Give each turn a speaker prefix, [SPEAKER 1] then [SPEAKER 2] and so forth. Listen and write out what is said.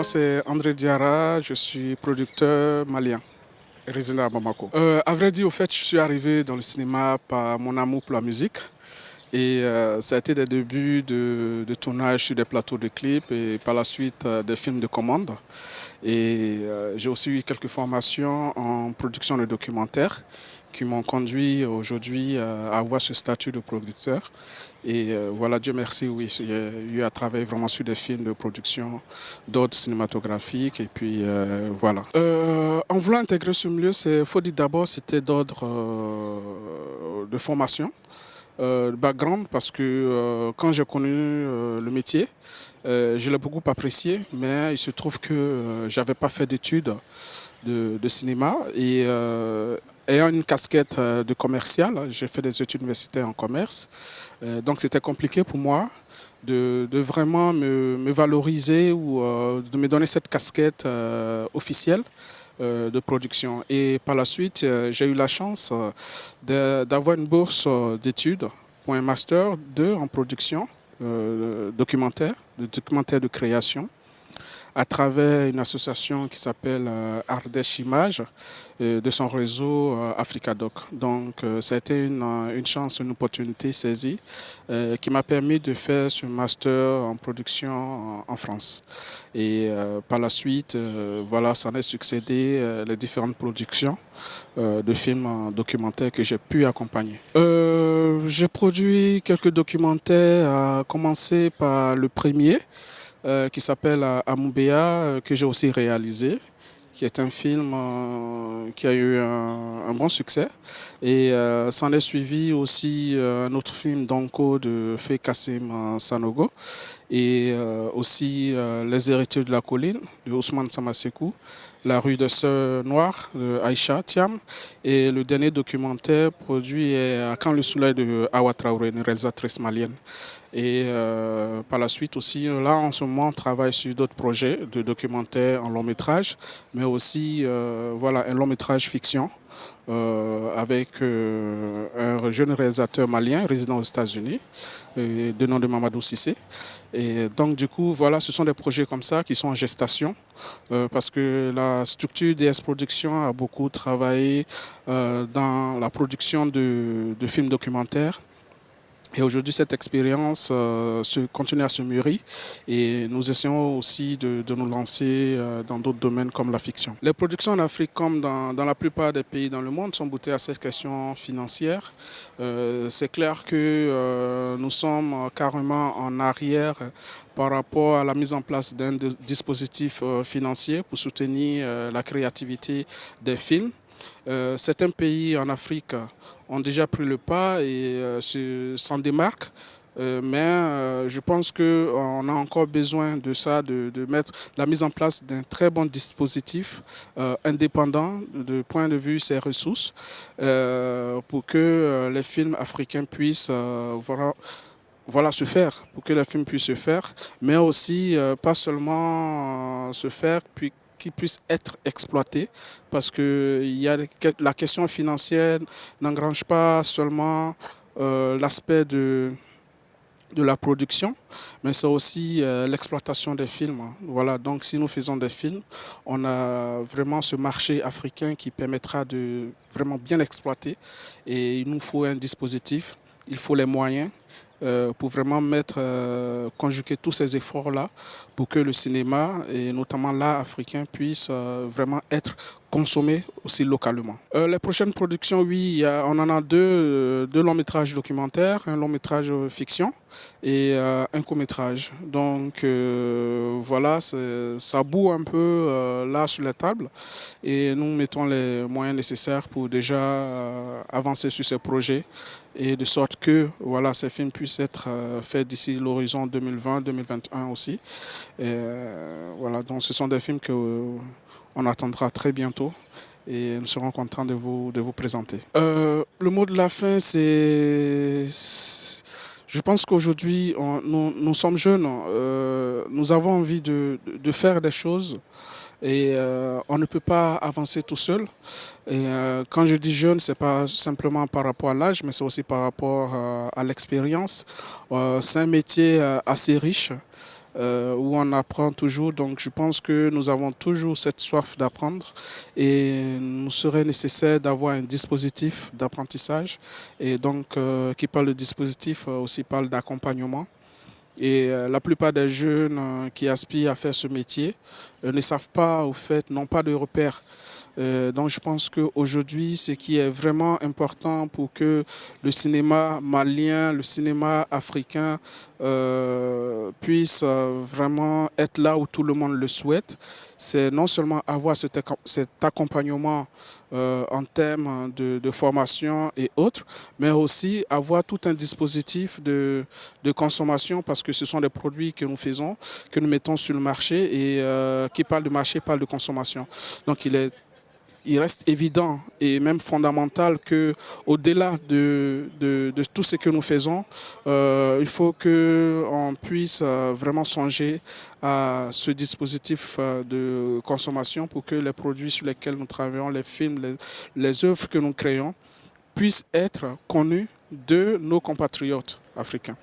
[SPEAKER 1] c'est André Diarra, je suis producteur malien, résident à Bamako. À vrai dire, au fait, je suis arrivé dans le cinéma par mon amour pour la musique. Et ça a été des débuts de tournage sur des plateaux de clips et par la suite des films de commande. Et j'ai aussi eu quelques formations en production de documentaires qui m'ont conduit aujourd'hui à avoir ce statut de producteur. Et voilà, Dieu merci, oui, j'ai eu à travailler vraiment sur des films de production d'ordre cinématographique. Et puis voilà. En voulant intégrer ce milieu, il faut dire d'abord c'était d'ordre de formation. Background parce que quand j'ai connu le métier, je l'ai beaucoup apprécié, mais il se trouve que j'avais pas fait d'études de cinéma et ayant une casquette de commercial, j'ai fait des études universitaires en commerce, donc c'était compliqué pour moi de vraiment me valoriser ou de me donner cette casquette officielle de production. Et par la suite, j'ai eu la chance d'avoir une bourse d'études pour un master 2 en production documentaire, de création, à travers une association qui s'appelle Ardèche Images de son réseau Africadoc. Donc ça a été une chance, une opportunité saisie qui m'a permis de faire ce master en production en France. Et par la suite, voilà, s'en est succédé les différentes productions de films documentaires que j'ai pu accompagner. J'ai produit quelques documentaires, à commencer par le premier, qui s'appelle Amoubéa, que j'ai aussi réalisé, qui est un film qui a eu un bon succès. Et s'en est suivi aussi un autre film d'Onko de Fé Kassim Sanogo et aussi Les héritiers de la colline de Ousmane Samasekou, La rue des Sœurs Noires de Aïcha Thiam et le dernier documentaire produit est À quand le soleil de Awa Traoré, une réalisatrice malienne. Et par la suite aussi, là en ce moment, on travaille sur d'autres projets de documentaires en long métrage, mais aussi voilà, un long métrage fiction avec un jeune réalisateur malien résident aux États-Unis, de nom de Mamadou Cissé. Et donc du coup, voilà, ce sont des projets comme ça qui sont en gestation parce que la structure DS Production a beaucoup travaillé dans la production de films documentaires. Et aujourd'hui, cette expérience continue à se mûrir et nous essayons aussi de nous lancer dans d'autres domaines comme la fiction. Les productions en Afrique, comme dans la plupart des pays dans le monde, sont boutées à cette question financière. C'est clair que nous sommes carrément en arrière par rapport à la mise en place d'un dispositif financier pour soutenir la créativité des films. Certains pays en Afrique ont déjà pris le pas et s'en démarquent. Mais je pense qu'on a encore besoin de ça, de mettre la mise en place d'un très bon dispositif indépendant de point de vue ses ressources pour que les films africains puissent voilà, se faire, pour que les films puissent se faire, mais aussi pas seulement se faire, puis qui puissent être exploités, parce que la question financière n'engrange pas seulement l'aspect de la production, mais c'est aussi l'exploitation des films. Voilà, donc si nous faisons des films, on a vraiment ce marché africain qui permettra de vraiment bien exploiter, et il nous faut un dispositif, il faut les moyens, pour vraiment conjuguer tous ces efforts-là pour que le cinéma, et notamment l'art africain, puisse vraiment être consommé aussi localement. Les prochaines productions, oui, on en a deux longs métrages documentaires, un long métrage fiction et un court métrage. Donc voilà, ça bout un peu là sur la table et nous mettons les moyens nécessaires pour déjà avancer sur ces projets et de sorte que voilà, ces films puissent être faits d'ici l'horizon 2020-2021 aussi. Et, voilà, donc ce sont des films qu'on attendra très bientôt et nous serons contents de vous présenter. Le mot de la fin, c'est... Je pense qu'aujourd'hui, nous sommes jeunes, nous avons envie de faire des choses et on ne peut pas avancer tout seul. Et quand je dis jeune, ce n'est pas simplement par rapport à l'âge, mais c'est aussi par rapport à l'expérience. C'est un métier assez riche. où on apprend toujours. Donc je pense que nous avons toujours cette soif d'apprendre et nous serait nécessaire d'avoir un dispositif d'apprentissage. Et donc qui parle de dispositif aussi parle d'accompagnement. Et la plupart des jeunes qui aspirent à faire ce métier ne savent pas, au fait, n'ont pas de repères. Donc je pense qu'aujourd'hui, ce qui est vraiment important pour que le cinéma malien, le cinéma africain puisse vraiment être là où tout le monde le souhaite, c'est non seulement avoir cet accompagnement en termes de formation et autres, mais aussi avoir tout un dispositif de consommation parce que ce sont des produits que nous faisons, que nous mettons sur le marché et qui parle de marché, parle de consommation. Donc il reste évident et même fondamental qu'au-delà de tout ce que nous faisons, il faut qu'on puisse vraiment songer à ce dispositif de consommation pour que les produits sur lesquels nous travaillons, les films, les œuvres que nous créons, puissent être connus de nos compatriotes africains.